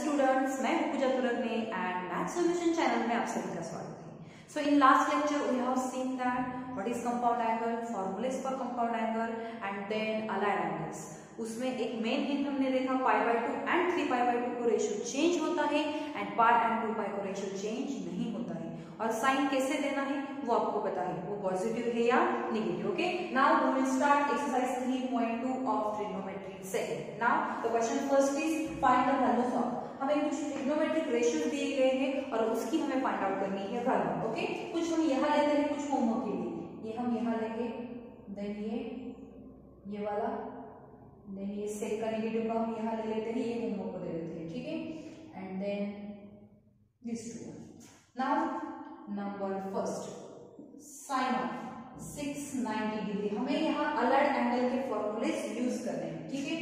Students, मैं हूं Puja Turagne and math solution channel में आप सभी का स्वागत है। So in last lecture we have seen that what is compound angle, formulas for compound angle and then allied angles. उसमें एक मेन हिंट हमने देखा π/2 एंड 3π/2 को रेशियो चेंज होता है एंड पाई एंड 2π को रेशियो चेंज नहीं होता है। और साइन कैसे देना है वो आपको पता है, वो पॉजिटिव है या negative. Okay, now we will start exercise 3.2 of trigonometry second. Now the question first is find the values of. हमें कुछ ट्रिग्नोमेट्रिक रेशियोज दिए गए हैं और उसकी हमें फाइंड आउट करनी है वैल्यू। ओके, कुछ हम यहाँ लेते हैं, कुछ होमवर्क के लिए ये हम यहाँ लेंगे, देन ये वाला, देन ये सेक का नेगेटिव का हम यहाँ ले लेते हैं, ये होमवर्क को दे देते हैं, ठीक है। And then this too. Now number first, sine of 690 degree. हमें यहाँ अलाइड एंगल के फॉर्मूलेस यूज करने हैं, ठीक है।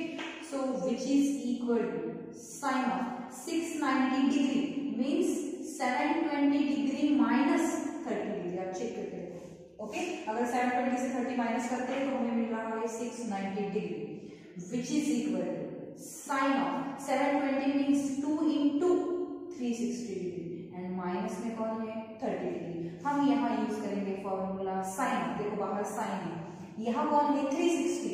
So which is equal to sine of 690 degree means 720 degree minus 30 degree. आप चेक करके देखो। ओके, अगर 720 से 30 माइनस करते हैं तो हमें मिल रहा है 690 degree, which is equal to sin of 720 means 2 into 360 degree and minus में कौन है 30 डिग्री। हम यहाँ यूज करेंगे फॉर्मूला साइन। देखो बाहर साइन है, यहाँ कौन है 360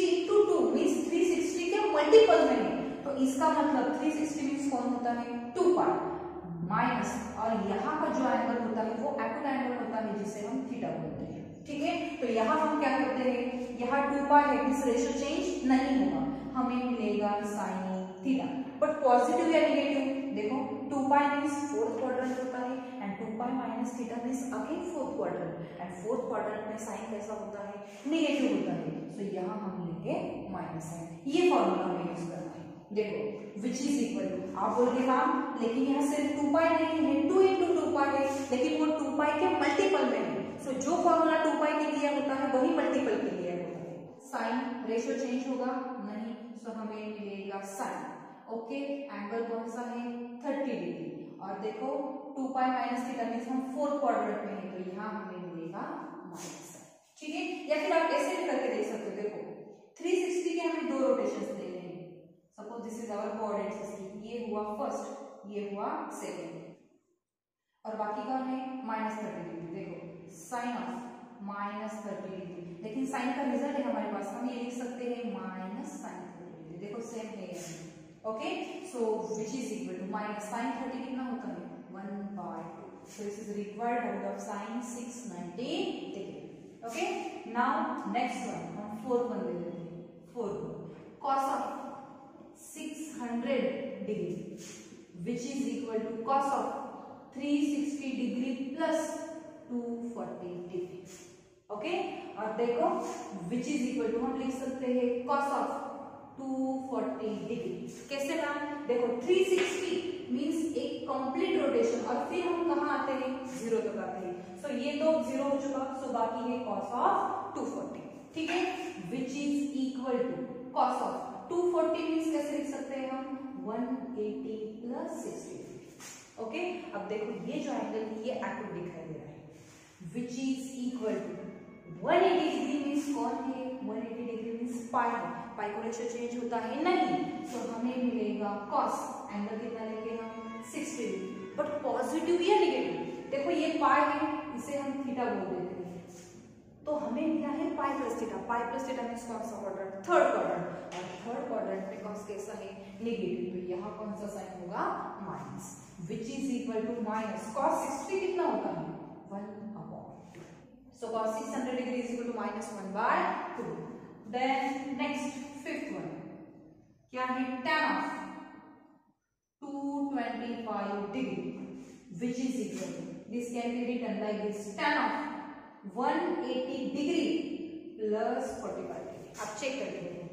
into 2 मीन्स 360 के मल्टीपल में है, तो इसका मतलब 360 मीन्स कौन होता है 2π माइनस, और यहाँ का जो एंगल होता है वो एक्यूट एंगल होता है जिसे हम थीटा बोलते हैं, ठीक है। तो यहाँ हम क्या करते हैं, यहाँ 2π है, इस रेशियो चेंज नहीं होगा, हमें मिलेगा साइन थीटा। बट पॉजिटिव या नेगेटिव, देखो 2π मींस फोर्थ क्वाड्रेंट होता है and 2π minus theta means again fourth quadrant, and fourth quadrant में साइन कैसा होता है नेगेटिव होता है। तो यहाँ हम लेंगे माइनस साइन, ये फॉर्मूला हमें यूज करना है। देखो विच इज इक्वल टू, आप बोल रहे काम, लेकिन यहाँ सिर्फ 2π नहीं है, 2 into 2π है, लेकिन वो 2π के मल्टीपल में है। सो जो फॉर्मूला 2π के लिए होता है वही मल्टीपल के लिए होता है। साइन रेशियो चेंज होगा नहीं, सो हमें मिलेगा साइन। ओके, एंगल कौन सा है 30 डिग्री, और देखो 2π माइनस थीटा मींस हम फोर्थ क्वाड्रेंट में है, तो यहाँ हमें मिलेगा माइनस साइन, ठीक है। या फिर आप ऐसे भी करके देख सकते हो। देखो 360 के हमें दो रोटेशंस देने हैं। Suppose this is our coordinate system, ये हुआ फर्स्ट, ये हुआ सेकंड, और बाकी कौन है -30 डिग्री। देखो साइन ऑफ -30 डिग्री, लेकिन साइन का रिजल्ट है हमारे पास, हम ये लिख सकते हैं माइनस साइन 30 डिग्री। देखो सेम है ये। Okay, so which is equal to minus sine 30 कितना होता है 1/2। So this is required value of sine 690 degree. Okay, now next one हम फोर्थ वन ले लेते हैं। Fourth cos of 600 degree which is equal to cos of 360 degree plus 240 degree. Okay, और देखो विच is equal to हम लिख सकते हैं कॉस ऑफ 240 डिग्री। कैसे ना, देखो 360 मींस एक कंप्लीट रोटेशन, और फिर हम कहाँ आते हैं 0 तक आते हैं। सो ये तो 0 हो चुका, सो बाकी है कॉस ऑफ 240, ठीक है, which is equal to cos of 240 means कैसे लिख सकते हैं हम 180 प्लस 60। ओके, अब देखो ये जो एंगल है ये एक्यूट दिखाई दे रहा है, which is equal to 180 degree means कौन है 180 डिग्री मींस पाई है, पाई को रेशियो चेंज होता है नहीं, तो हमें मिलेगा कॉस, एंगल कितना लेंगे हम 60 डिग्री, बट पॉजिटिव या नेगेटिव। देखो ये पाई है, इसे हम थीटा बोल देते हैं, तो हमें मिला है पाई प्लस थीटा। पाई प्लस थीटा मींस कौन सा क्वाड्रेंट थर्ड क्वाड्रेंट, और थर्ड क्वाड्रेंट में कॉस कैसा है नेगेटिव, तो यहाँ कौन सा साइन होगा minus, which is equal to minus cos 60 कितना होता है 1/2। So cos 600 degree is equal to minus 1/2। Then next fifth one क्या है tan of 225 degree which is equal to, this can be written like this, tan of 180 degree plus 45 degree। आप check करके देखो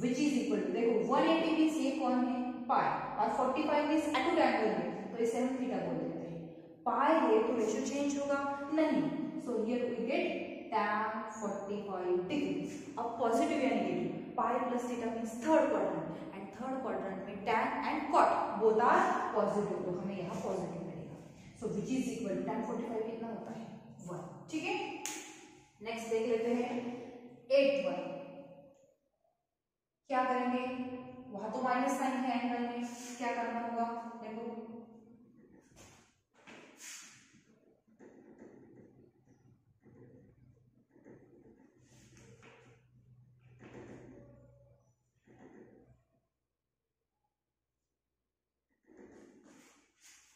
which is equal to, देखो 180 means ये कौन है पाई, और 45 मींस एक्यूट एंगल है, तो इसे हम थीटा बोल देते हैं। पाई है तो रेशियो चेंज होगा नहीं, so here we get tan 45 degree. अब पॉजिटिव या negative, pi plus theta means third quadrant, and third quadrant में tan and cot both are positive, तो हमें यहाँ पॉजिटिव मिलेगा। So which is equal to tan 45 कितना होता है 1, ठीक है। नेक्स्ट देख लेते हैं 8th वन, क्या करेंगे, वहां तो माइनस साइन है एंगल में, क्या करना होगा, देखो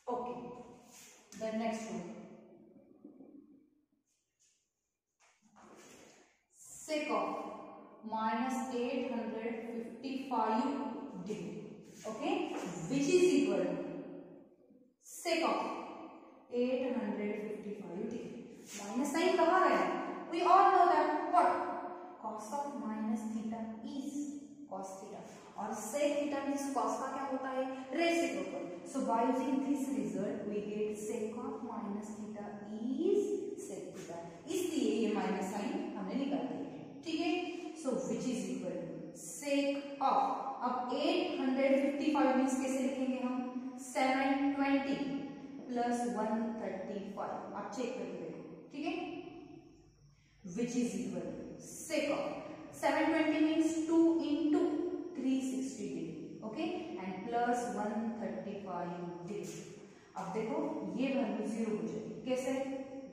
okay. Then next one, sec of minus 855 degree, okay, which is equal to sec of 855 degree. Minus sign कहाँ गया? We all know that what cos of minus theta is cos theta, और sec theta means cos का क्या होता है, reciprocal. So by using this result we get sec of minus theta is sec theta. इसलिए ये minus sign हमने निकाल दिया, ठीक है। So which is equal to sec of, अब 855 मीन्स कैसे लिखेंगे हम, 720 प्लस 135, आप चेक करके देखो, ठीक है। Which is equal to sec of 720 means 2 into 360 degree, okay, and plus 135 degree. अब देखो ये वैल्यू 0 हो जाएगी, कैसे,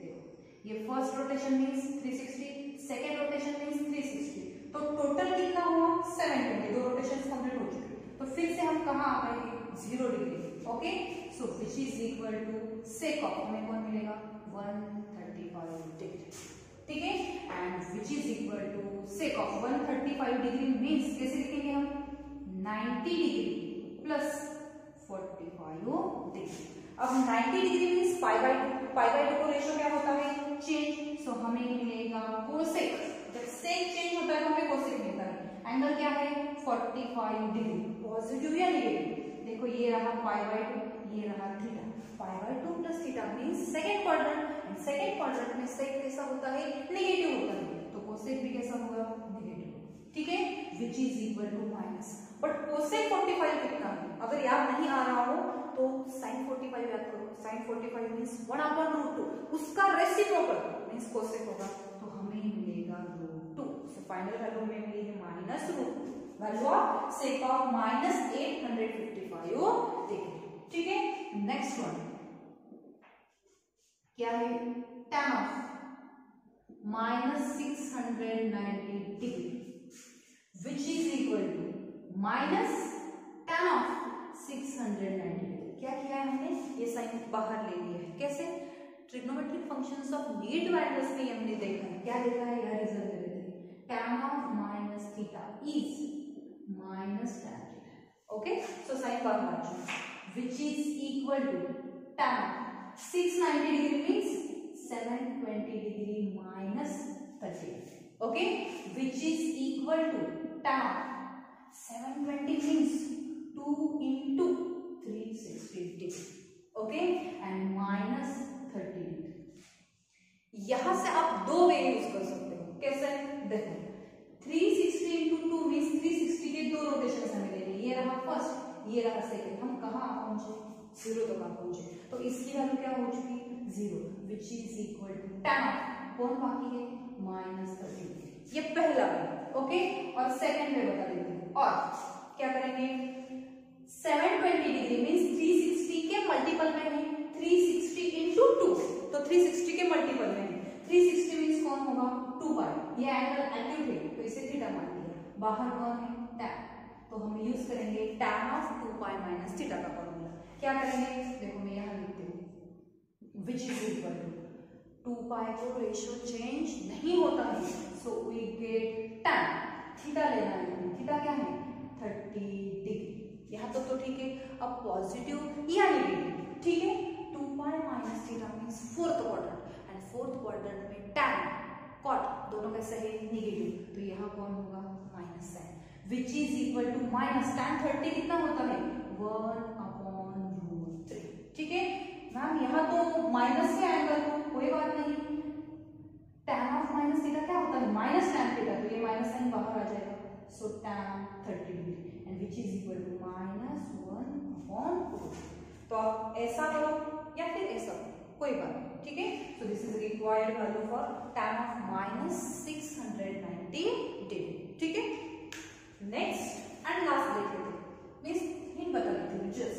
देखो ये first rotation means 360, second rotation means 360, तो टोटल कितना हुआ 720, दो रोटेशन कंप्लीट हो चुके, तो फिर से हम कहाँ आ गए 0 degree, okay. So which is equal to sec of, हमें कौन मिलेगा 135 डिग्री, ठीक है, and which is equal to sec of 135 degree means कैसे लिखेंगे हम 90 डिग्री प्लस 45 डिग्री। अब 90 डिग्री मीन्स पाई बाई 2 को रेशियो क्या होता है, चेंज, सो हमें मिलेगा कोसेक, जब सेक चेंज होता है तो हमें कोसेक मिलता है। एंगल क्या है 45 डिग्री, पॉजिटिव या नेगेटिव, देखो ये रहा पाई बाई 2, ये रहा theta, pi by 2 plus theta means second quadrant, and second quadrant में सेक कैसा होता है, नेगेटिव होता है, तो कोसेक भी कैसा होगा, नेगेटिव, ठीक है, which is equal to minus, but cosec 45 कितना है, अगर याद नहीं आ रहा हो तो sin 45 याद करो, sin 45 मींस 1/√2, उसका रेसिप्रोकल मींस कोसेक होगा, तो हमें मिलेगा √2। सो फाइनल वैल्यू में मिलेगी -√2, value of sec of -855 degree, ठीक है। नेक्स्ट वन क्या है, tan of -690 degree which is equal to minus tan of 690 degree. क्या किया है हमने, ये साइन बाहर ले लिया है, कैसे, trigonometric functions of negative angles में हमने देखा है, क्या देखा है, यह रिजल्ट दे देते हैं, tan of minus theta is minus tan theta, okay, so sign बाहर आ चुका, which is equal to tan 690 degree means 720 degree minus 30, okay, which is equal to tan 720 means 2 into 360 degree, okay, and minus 30 degree. यहां से आप दो वे use कर सकते हो, कैसे, देखो 360 into 2 मींस 360 के दो रोटेशन हमें लेंगे, ये रहा फर्स्ट, ये रहा सेकंड, हम कहां पहुंचे 0 तक पहुंचे, तो इसकी वैल्यू क्या हो चुकी 0, which is equal to tan कौन बाकी है -30 डिग्री, ये पहला वे, ओके, और सेकंड वे बता देते हैं, और क्या करेंगे 720 डिग्री मींस 360 के मल्टीपल में है, 360 into 2, तो 360 के मल्टीपल में है, 360 मींस कौन होगा 2 पाई, ये एंगल एक्यूट है तो इसे थीटा मान लिया, बाहर कौन है tan, तो हम यूज करेंगे tan of 2 pi minus theta का फॉर्मूला, क्या करेंगे, देखो मैं यहां लिखती हूँ, which is equal to 2 pi को रेशियो चेंज नहीं होता है, so we get tan, theta लेना है, थीटा क्या है 30 डिग्री, यहाँ तक तो ठीक है, अब पॉजिटिव या नेगेटिव, ठीक है, 2 pi minus theta means fourth quadrant, and fourth quadrant में tan cot दोनों कैसे है नेगेटिव, तो यहाँ कौन होगा minus sign, which is equal to minus tan 30 कितना होता है 1/√3, ठीक है मैम, यहाँ तो माइनस के एंगल, कोई बात नहीं, tan ऑफ माइनस थीटा क्या होता है माइनस tan थीटा, तो ये माइनस साइन बाहर आ जाएगा, so tan 30 degree and which is equal to -1/√2, तो आप ऐसा करो या फिर ऐसा करो, कोई बात नहीं, ठीक है, सो this is required value for tan of -690 degree, ठीक है। नेक्स्ट एंड लास्ट देख लेते हैं, मींस हिंट बता देती हूँ just,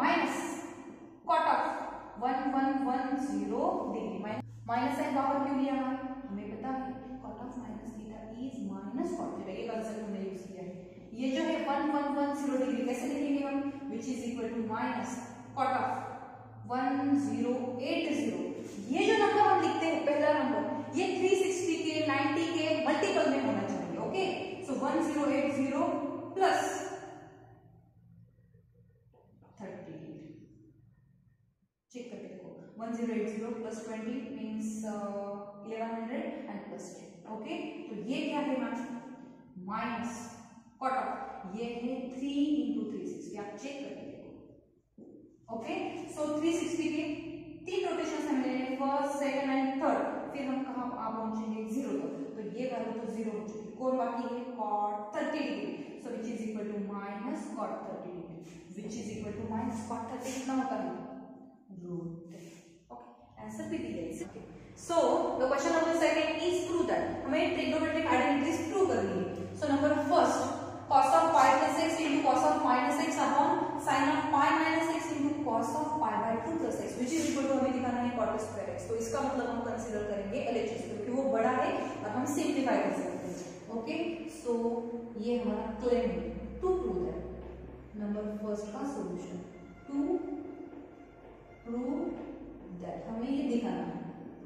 minus cot of 1110 degree. Minus sign बाहर क्यों लिया हमें पता है cot of minus theta is minus cot theta, ये कंसेप्ट हमने यूज किया है। ये जो है 1110 डिग्री कैसे लिखेंगे हम, which is equal to minus cot of 1080। ये जो नंबर हम लिखते हैं पहला नंबर, ये 360 के 90 के मल्टीपल में होना चाहिए। ओके, सो 1080 प्लस 30 डिग्री। चेक करके देखो, 1080 plus 20 means 1100 and plus 10। Okay, तो ये क्या है मैम, माइनस कॉट ऑफ, ये है 3 into 360, आप चेक करके देखो। ओके, सो 360 के 3 रोटेशन हमने लेने, फर्स्ट सेकंड एंड थर्ड, फिर हम कहाँ पहुंचेंगे 0 तक, तो ये वैल्यू तो 0 हो चुकी, कौन बाकी है cot 30 degree, so which is equal to minus cot 30 degree, which is equal to minus cot 30 कितना होता है √3। ओके, आंसर भी दिया है। So the question number second is prove that, हमें ट्रिग्नोमेट्रिक आइडेंटिटीज प्रूव करनी है। So number first, cos of pi plus x into cos of minus x upon sin of pi minus x into cos of pi by 2 plus x, which is equal to हमें दिखाना है cot square x। तो इसका मतलब हम consider करेंगे LHS क्योंकि वो बड़ा है और हम सिंप्लीफाई कर सकते हैं। ओके, सो ये हमारा क्लेम है to prove that. Number first का सॉल्यूशन, टू प्रूव दैट, हमें ये दिखाना है।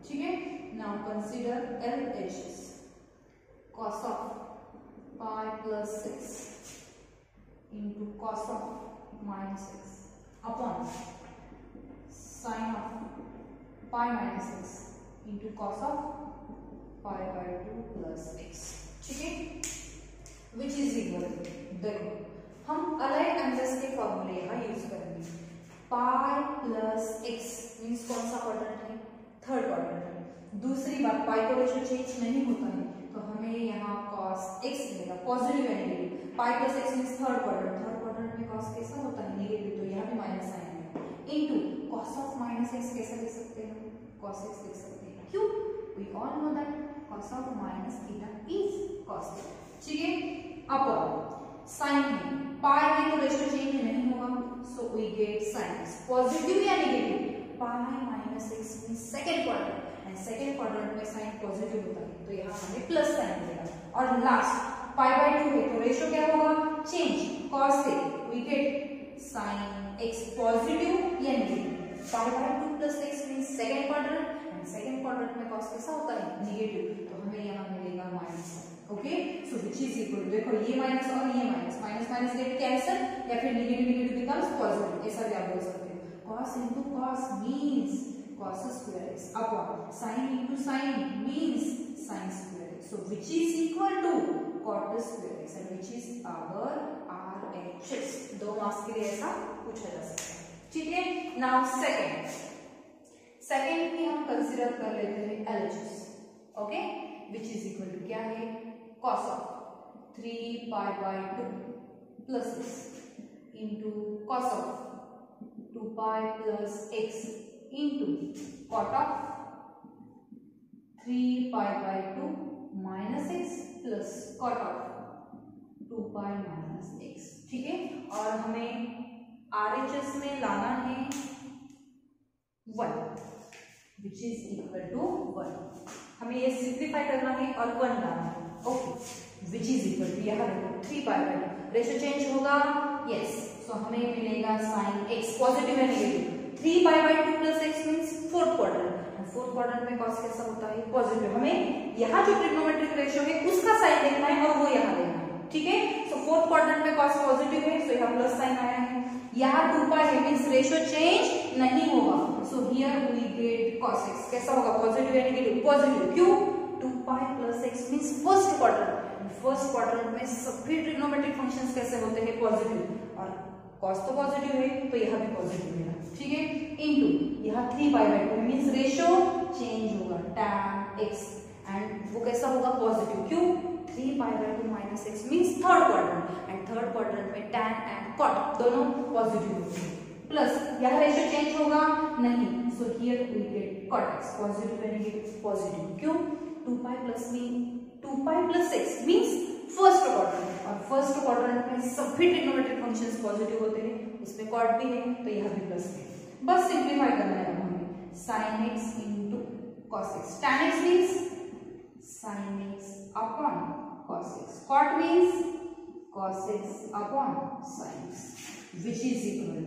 ठीक है, now consider LHS, cos of pi plus 6 into cos of minus 6 upon sin of pi minus 6 into cos of pi by 2 plus x। ठीक है, which is equal to, देखो हम अलाइड एंगल्स के फॉर्मूले यहाँ यूज करेंगे। पाई प्लस एक्स मीन्स कौन सा क्वाड्रेंट है, थर्ड क्वाड्रेंट है। दूसरी बात, पाई को रेशियो चेंज नहीं होता है, तो हमें यहाँ cos x मिलेगा, पॉजिटिव या negative. Pi plus x means third quadrant में cos कैसा होता है नेगेटिव, तो यहाँ भी माइनस साइन है, into cos of minus x कैसा लिख सकते हैं, cos x लिख सकते हैं। क्यों, we all know that cos of minus theta is cos theta. ठीक है, अपॉन साइन है, पाई है तो रेशियो चेंज नहीं होगा, so we get sin x, positive या negative, pi minus x means second quadrant, second quadrant में साइन पॉजिटिव होता है, तो यहाँ हमें प्लस साइन मिलेगा। और लास्ट पाई बाय 2 है, तो रेशियो क्या होगा, चेंज, cos से we get sin x, positive या negative. Pi by 2 plus x means second quadrant, and second quadrant में cos कैसा होता है नेगेटिव, तो हमें यहाँ मिलेगा minus. Okay, so which is equal, देखो ये माइनस और ये minus, minus minus get cancel, या फिर नेगेटिव नेगेटिव बिकम्स पॉजिटिव, ऐसा भी आप बोल सकते हो। cos into cos means cos square x upon sin into sin means sin square x, so which is equal to cot square x and which is our RHS। दो marks के लिए ऐसा पूछा जा सकता है। ठीक है, नाउ सेकंड भी हम कंसीडर कर लेते हैं LHS। Okay, which is equal to क्या है, cos of 3 pi by 2 plus x into cos of 2 pi plus x into cot of 3 pi by 2 minus x plus cot of 2 pi minus x। ठीक है, और हमें RHS में लाना है 1, which is equal to 1। हमें ये सिंप्लीफाई करना है और 1 लाना है। Okay, which is equal to, यहाँ देखो 3 pi by 2, रेशियो चेंज होगा, यस, सो हमें मिलेगा sin x, पॉजिटिव या negative. 3 pi by 2 plus x means fourth quadrant, fourth quadrant में cos कैसा होता है पॉजिटिव। हमें यहाँ जो ट्रिग्नोमेट्रिक रेशियो है उसका साइन देखना है और वो यहाँ देखना है। ठीक है, सो फोर्थ क्वाड्रेंट में cos पॉजिटिव है, सो यहाँ प्लस साइन आया है। यहाँ 2 pi है मींस रेशियो चेंज नहीं होगा, so here we get cos x कैसा होगा, पॉजिटिव या नेगेटिव, पॉजिटिव। क्यों, 2 pi plus x means first quadrant, first quadrant में सभी ट्रिग्नोमेट्रिक फंक्शंस कैसे होते हैं पॉजिटिव, और cos तो पॉजिटिव है तो यहाँ भी पॉजिटिव है। ठीक है, इनटू यहाँ 3 pi by 2 means ratio change होगा, tan x, एंड वो कैसा होगा पॉजिटिव। क्यों, 3 pi by 2 minus x means third quadrant, and third quadrant में tan एंड cot दोनों पॉजिटिव होते हैं, प्लस यहाँ रेशियो चेंज होगा नहीं, so here we get cot x, positive या नेगेटिव, पॉजिटिव। क्यों, 2 pi plus x means first quadrant, और फर्स्ट क्वाड्रेंट में सभी सभी ट्रिग्नोमेट्रिक फंक्शंस पॉजिटिव होते हैं, उसमें कॉट भी है तो यहाँ भी प्लस है। बस सिंप्लीफाई करना है अब हमें, sine x into cos x, tan x means sine x upon cos x, cot means cos x upon sine x, which is equal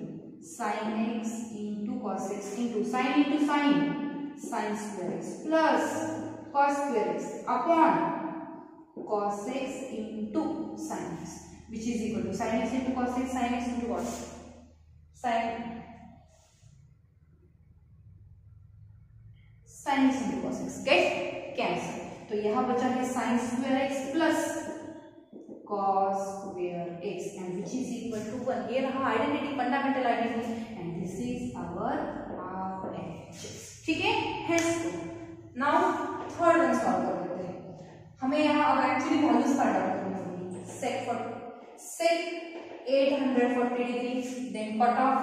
sine x into cos x into sine sine square x plus cos square x upon cos x into sin x, which is equal to sin x into cos x, sin x into cos sin x into cos x get cancel। तो यहाँ बचा है sin square x plus cos square x and which is equal to 1। ये रहा identity, fundamental identity and this is our RHS। ठीक है, hence now third one solve कर लेते हैं। हमें यहाँ अब एक्चुअली वैल्यूज फाइंड आउट करनी होगी। sec 840 degree, then cot of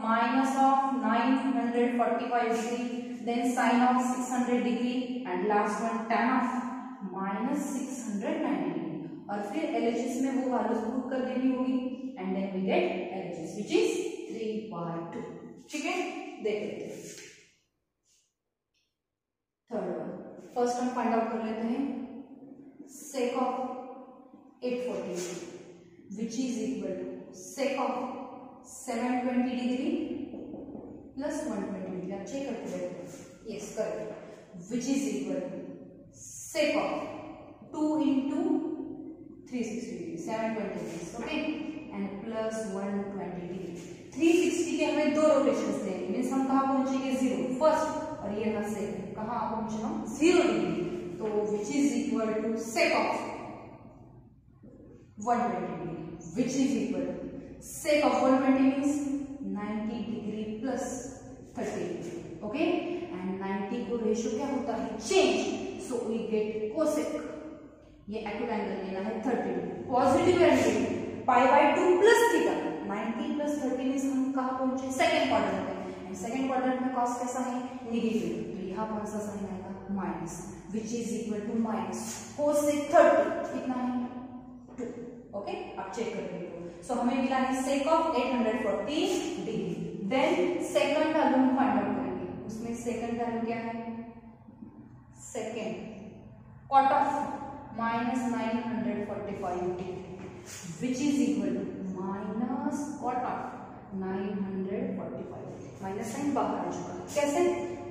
minus of 945 degree, then sine of 600 degree and last one tan of minus 690 degree, और फिर LHS में वो वैल्यूज पुट कर देनी होगी and then we get LHS which is 3/2। ठीक है, देख लेते हैं थर्ड वन। फर्स्ट हम फाइंड आउट कर लेते हैं sec of 840 which is equal to sec of 720 degree plus 120 degree। आप चेक करके देखो, yes correct, which is equal to sec of 2 into 360 degree 720 degrees, okay, and plus 120 degree। 360 के हमें दो रोटेशंस देंगे, मीन्स हम कहाँ पहुंचेंगे 0 फर्स्ट, और ये रहा सेकंड, कहाँ पहुंचना 0 डिग्री, तो which is equal to sec of 120 degree, which is equal to sec of 120 means 90 degree plus 30 degree, okay, and 90 को रेशियो क्या होता है change, so we get cosec, ये एक्यूट एंगल लेना है 30 degree, positive angle pi by 2 plus theta, 90 plus 30 means हम कहाँ पहुंचे सेकंड क्वाड्रेंट में, एंड सेकंड क्वाड्रेंट में कॉस कैसा है नेगेटिव, तो यहाँ कौन सा साइन आएगा minus, which is equal to minus cosec 30 कितना है 2, ओके, आप चेक कर लीजिए। सो हमें मिला है sec of 840 degree, then second value हम फाइंड आउट करेंगे, उसमें सेकंड वैल्यू क्या है, second cot of minus 945 degree, which is equal to minus cot of 945, minus sign बाहर आ चुका है, कैसे,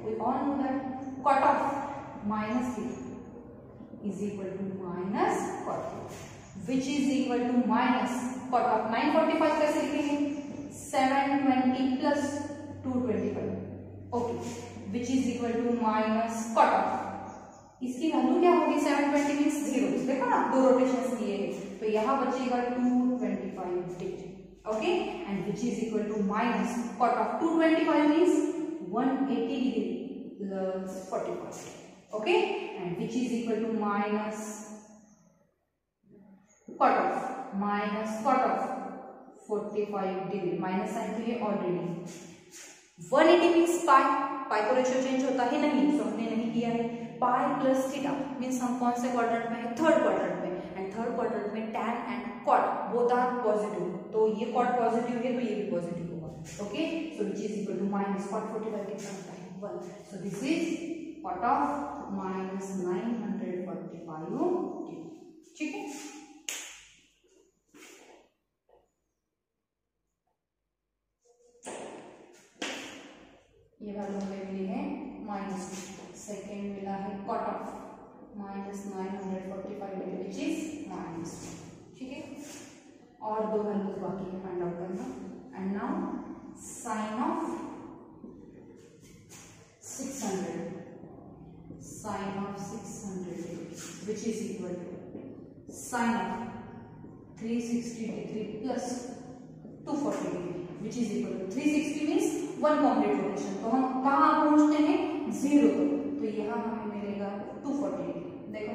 we all know that cot of minus theta is equal to minus cot theta, which is equal to minus cot of 945 कैसे लिखेंगे 720 plus 225, okay, which is equal to minus cot of, इसकी value क्या होगी 720 means 0, देखो ना दो rotations लिए हैं, तो यहाँ बचेगा 225 degree, okay, and which is equal to minus cot of 225 means 180 degree plus 45, okay, and which is equal to minus cot of 45 degree, minus sign तो ये ऑलरेडी 180 मीन्स पाई को रेशियो चेंज होता है नहीं, तो हमने नहीं किया है, पाई प्लस थीटा मीन्स हम कौन से क्वाड्रेंट में है थर्ड क्वाड्रेंट में, एंड थर्ड क्वाड्रेंट में tan and cot both are positive, तो ये cot पॉजिटिव है तो ये भी पॉजिटिव होगा, okay, so which is equal to minus cot 45 कितना होता है 1, so this is cot of minus 945, ठीक है। ये वैल्यू हमें मिली है माइनस, सेकेंड मिला है cot of minus 945 degree which is minus, ठीक है, और दो वैल्यूज बाकी है फाइंड आउट करना, and now sine of 600 which is equal to sin of 360 degree plus 240 degree which is equal to 360 means one complete rotation, तो हम कहाँ पहुंचते हैं 0 तो यहाँ हमें मिलेगा 240 डिग्री, देखो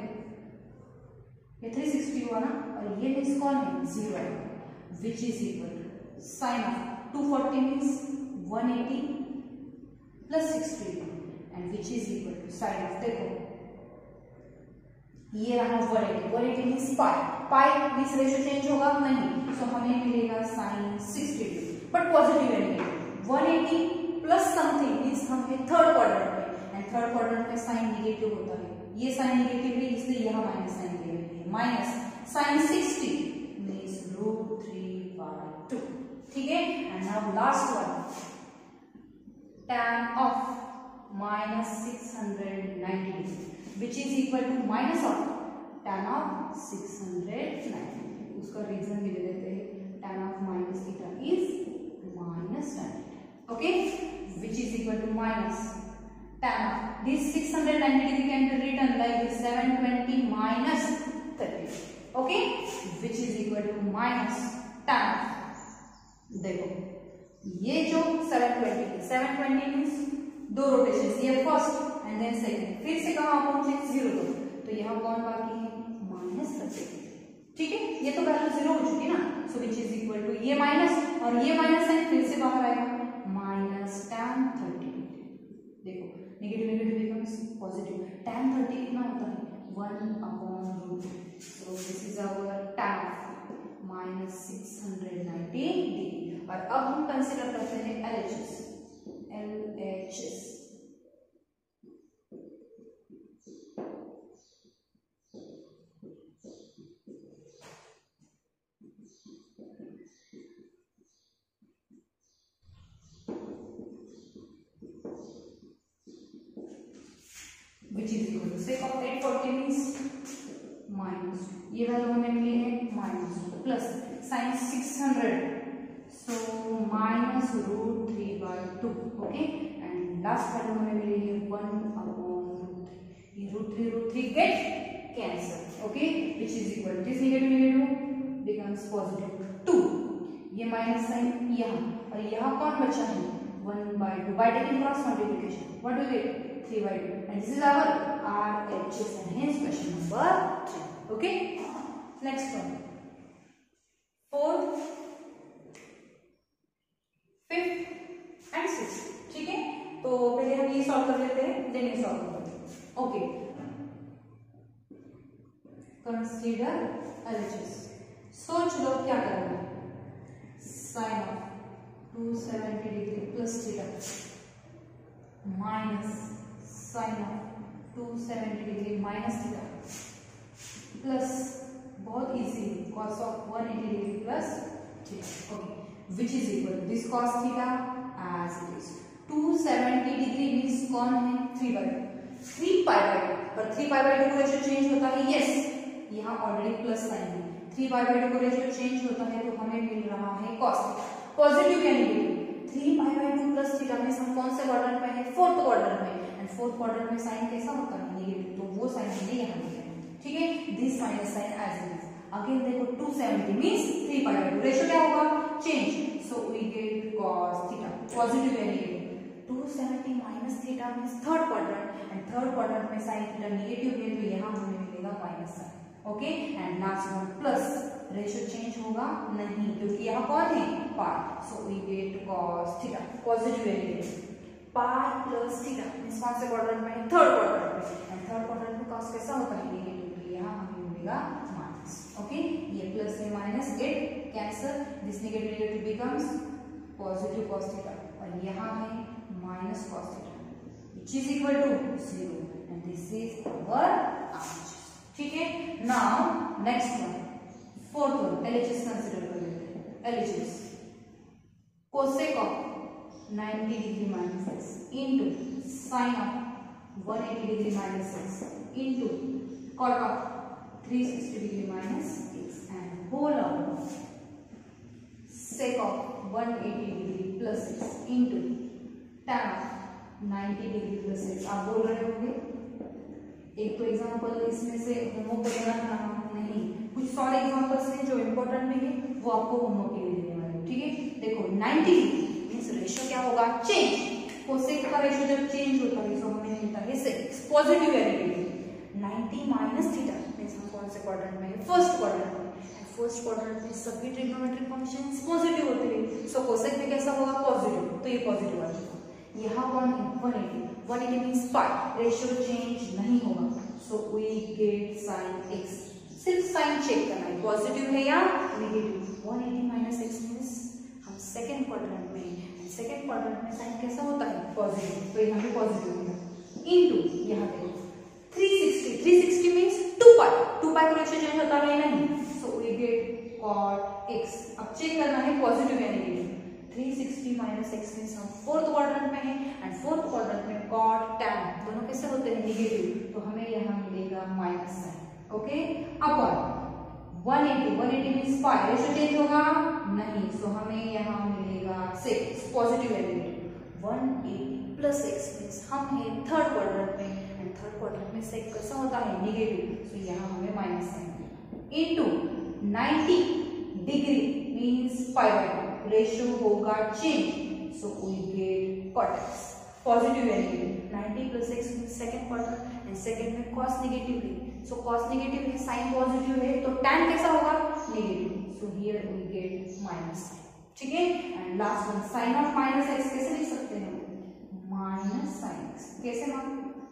ये 360 हुआ ना, और ये मीन्स कौन है 0 है, which is equal to sin of 240 means 180 plus 60 and which is equal to sin of, देखो ये रहा 180 मीन्स पाई पाई मींस रेशियो चेंज होगा नहीं, सो हमें मिलेगा sin 60 डिग्री, बट पॉजिटिव या नेगेटिव। 180 प्लस समथिंग मींस हम है थर्ड क्वाड्रेंट में, एंड थर्ड क्वाड्रेंट में साइन नेगेटिव होता है, ये साइन नेगेटिव है इसलिए यहाँ माइनस साइन दे रहे हैं, माइनस sin 60 मींस √3/2, ठीक है। And now last one, tan of -690 which is equal to minus of tan of 690, उसका रीजन भी दे देते हैं, tan of minus theta is minus tan theta, okay, which is equal to minus tan of this 690 degree can be written like 720 minus 30, okay, which is equal to minus tan of, देखो ये जो 720 means दो rotation, ये first and then second, फिर से कहां पहुंचे 0 तो यहाँ कौन बाकी है -30, ठीक है, ये तो वैल्यू 0 हो चुकी ना, सो विच इज इक्वल टू ये माइनस और ये माइनस साइन फिर से बाहर आएगा -tan 30, देखो negative negative becomes positive, tan 30 कितना होता है 1/√, so this is our tan -690 degree. और अब हम कंसीडर करते हैं LHS, which is equal to sec of 840 means minus, ये वैल्यू हमें मिली है -2 plus sin 600 so -√3/2, okay, and last value हमें मिली है 1/√3, ये √3 get cancel, okay, which is equal this negative becomes positive 2, ये माइनस साइन यहाँ और यहाँ कौन बचा है 1/2 by taking cross multiplication, what do you get 3/2, and this is our RHS and hence question number 3, okay। Next one, 4th 5th and 6th, ठीक है, तो पहले हम ये सॉल्व कर लेते हैं देन ये सॉल्व करते हैं, ओके। कंसीडर LHS, सोच लो क्या करना है, sine of 270 degree plus theta minus sine of 270 degree minus theta plus बहुत easy cos of 180 degree plus theta, okay, which is equal to this cos theta as it is 270 degree means कौन है 3/2 पर 3/2 को ratio change होता है, yes यहाँ already plus sign है, 3/2 को रेशियो चेंज होता है तो हमें मिल रहा है cos थीटा, पॉजिटिव या नेगेटिव, 3/2 प्लस थीटा मींस हम कौन से क्वाड्रेंट में है 4th क्वाड्रेंट में, एंड 4th क्वाड्रेंट में साइन कैसा होता है नेगेटिव, तो वो साइन हमने यहाँ लिया है, ठीक है, this minus sign as it is, again देखो 270 मींस 3/2 रेशियो क्या होगा change, so we get cos theta positive या negative, 270 minus theta means third quadrant and third quadrant में sin theta negative है तो यहाँ हमें मिलेगा minus sin, okay, and last one plus ratio change होगा नहीं क्योंकि यहाँ कौन है पाई, so we get cos theta positive या negative, पाई प्लस थीटा मींस कौन से क्वाड्रेंट में थर्ड क्वाड्रेंट में, एंड थर्ड क्वाड्रेंट में cos कैसा होता है नेगेटिव, तो यहाँ हमें मिलेगा माइनस, ओके, ये प्लस से minus get cancel, this negative becomes positive cos theta और यहाँ है minus cos theta which is equal to 0 and this is our answer, ठीक है। Now next one 4th one LHS consider कर लेते हैं, LHS cosec of 90 degree minus x into sin of 180 degree minus x into cot of 360 degree minus x and whole of sec of 180 degree plus x into tan of 90 degree plus x, आप बोल रहे होंगे एक तो example इसमें से homework वगैरह नहीं, कुछ सारे एग्जांपल्स हैं जो इंपॉर्टेंट भी है वो आपको होमवर्क के लिए देने वाले, ठीक है। देखो 90 मींस रेशियो क्या होगा चेंज, कोसेक का रेशियो जब चेंज होता है तो हमें मिलता है सेक पॉजिटिव या नेगेटिव, 90 माइनस थीटा मींस हम कौन से क्वाड्रेंट में है फर्स्ट क्वाड्रेंट में, फर्स्ट क्वाड्रेंट में सभी ट्रिग्नोमेट्रिक फंक्शंस पॉजिटिव होते हैं, सो कोसेक में कैसा होगा पॉजिटिव, तो ये पॉजिटिव आ जाएगा, यहाँ कौन है 180 मींस पाई, रेशियो चेंज नहीं होगा, so we get sin x सिर्फ साइन चेक करना है, पॉजिटिव है या नेगेटिव। 180 माइनस एक्स मीन्स हम सेकेंड क्वाड्रेंट में, सेकेंड क्वाड्रेंट में साइन कैसा होता है, पॉजिटिव, तो यहाँ पे पॉजिटिव होगा। इनटू यहाँ पे 360 मीन्स 2 पाई का रेशियो चेंज होता है नहीं, so we get cot x। अब चेक करना है पॉजिटिव या नेगेटिव। 360 माइनस एक्स मीन्स हम फोर्थ क्वाड्रेंट में है, एंड फोर्थ क्वाड्रेंट में cot tan दोनों कैसे होते हैं, नेगेटिव, तो हमें यहाँ मिलेगा minus sign. Okay, upon 180 means pi, ratio change होगा नहीं, सो हमें यहाँ मिलेगा 6, पॉजिटिव या नेगेटिव। 180 प्लस एक्स मीन्स हम है थर्ड क्वाड्रेंट में, एंड थर्ड क्वाड्रेंट में सेक कैसा होता है, नेगेटिव, सो यहाँ हमें minus sine. Into 90 degree means pi by 2, ratio होगा change, so we get cot x, positive या negative. 90 plus x means second quadrant, and second में cos नेगेटिव है, सो cos नेगेटिव है, साइन पॉजिटिव है, तो tan कैसा होगा, negative, so here we get minus sine. ठीक है, and last one sine of minus x कैसे लिख सकते हैं, माइनस साइन एक्स, कैसे मान,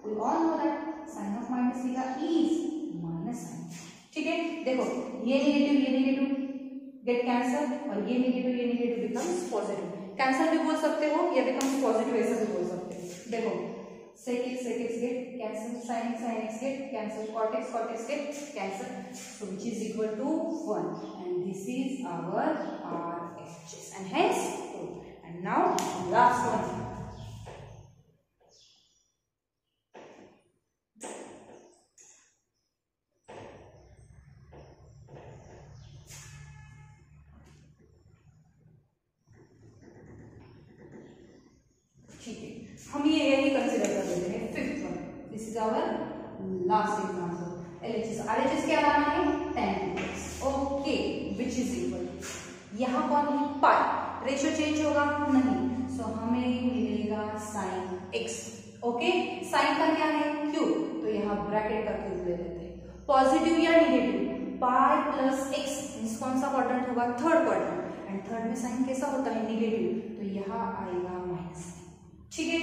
we all know that sine of minus theta is minus sine. ठीक है, देखो ये नेगेटिव गेट कैंसल, और ये नेगेटिव बिकम्स पॉजिटिव, कैंसल भी बोल सकते हो या बिकम्स पॉजिटिव ऐसा भी बोल सकते हो। देखो sec x get cancel, sin x get cancel, cot x get cancel, so which is equal to 1, and this is our RHS, and hence 4. And now last one, ठीक है, हम ये यही कंसीडर कर लेते हैं fifth one. This is our last example. LHS RHS क्या लाना है, tan x, okay, which is equal, यहाँ कौन है, पाई, रेशियो चेंज होगा नहीं, सो हमें मिलेगा sin x। ओके, साइन का क्या है, क्यूब, तो यहाँ ब्रैकेट का क्यूब ले लेते हैं। पॉजिटिव या negative, pi plus x means कौन सा क्वाड्रेंट होगा, थर्ड क्वाड्रेंट, एंड थर्ड में साइन कैसा होता है, नेगेटिव, तो यहाँ आएगा माइनस। ठीक है,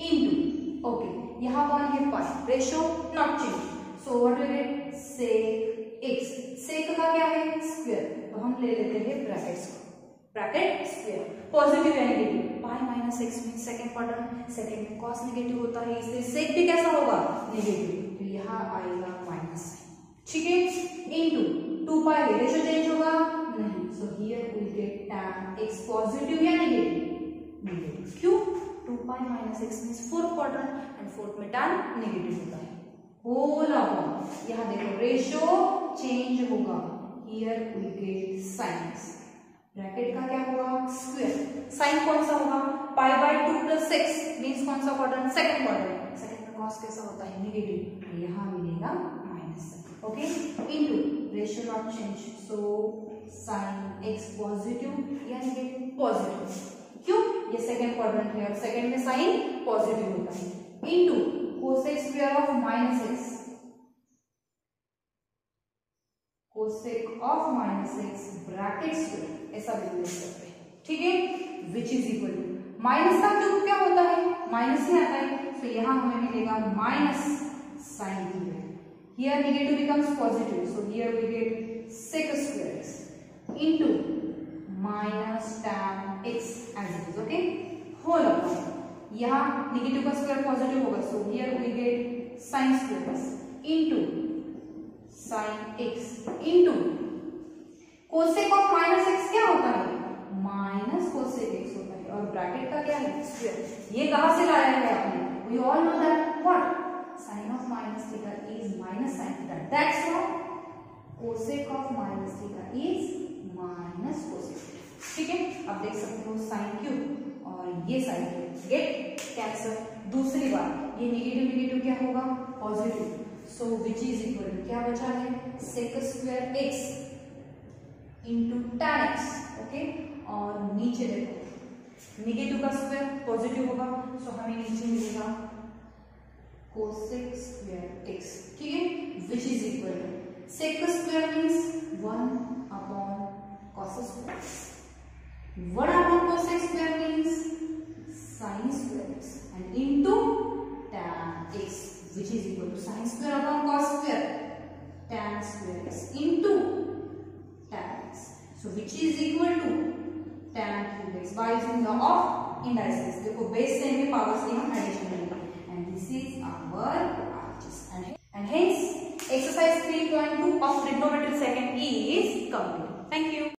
इनटू, ओके, यहाँ कौन है, pi, ratio not change, so what will get, sec x, sec का क्या है, स्क्वायर, तो हम ले लेते हैं ब्रैकेट्स को, ब्रैकेट स्क्वायर, पॉजिटिव या negative, pi minus x mean second quadrant, second में cos नेगेटिव होता है, इसलिए सेक भी कैसा होगा, नेगेटिव, तो यहाँ आएगा माइनस। ठीक है, इनटू 2 पाई, रेशियो चेंज होगा नहीं, so here we get tan x, positive या नेगेटिव, क्यों, 2 pi minus x means fourth quadrant, and fourth में tan नेगेटिव होता है, होल अपॉन, यहाँ देखो रेशियो चेंज होगा, here we get sin x, bracket का क्या होगा, स्क्वायर, साइन कौन सा होगा, pi by 2 plus x means कौन सा क्वाड्रेंट, सेकंड क्वाड्रेंट, सेकंड में cos कैसा होता है, नेगेटिव, तो यहाँ मिलेगा minus. Okay, into ratio not change, so sin x positive या नेगेटिव, पॉजिटिव, क्यों, ये सेकंड क्वाड्रेंट है और सेकंड में साइन पॉजिटिव होता है, into cosec square of minus x, cosec of minus x bracket square, ऐसा भी लिख सकते हैं। ठीक है, which is equal to, minus का क्यूब क्या होता है, माइनस ही आता है, तो यहाँ हमें मिलेगा minus sine theta, here negative becomes positive, so here we get sec square x into minus tan x as it is, okay, whole upon, यहाँ नेगेटिव का स्क्वायर पॉजिटिव होगा, so here we get sin square x into sin x into cosec of minus x क्या होता है, minus cosec x होता है, और bracket का क्या है, स्क्वायर, ये कहां से लाया है आपने, we all know that what, sin of minus theta is minus sin theta, that's why cosec of minus theta is minus cosec। ठीक है, अब देख सकते हो साइन क्यूब और ये साइन क्यूब गेट कैंसल। दूसरी बात, ये नेगेटिव क्या होगा, positive, so which is equal to, क्या बचा है, sec square x into tan x, okay, और नीचे देखो नेगेटिव का स्क्वायर पॉजिटिव होगा, सो हमें नीचे मिलेगा कोसेक स्क्वायर एक्स। ठीक है, which is equal to, sec square means 1 upon cos square, 1 upon cosec square means sin square x and into tan x, which is equal to sin square upon cos square, tan square x into tan x. So which is equal to tan cube x by using law of indices. देखो base same है, power same है, addition करेंगे, and this is our RHS. And hence exercise 3.2 of trigonometry second is complete. Thank you.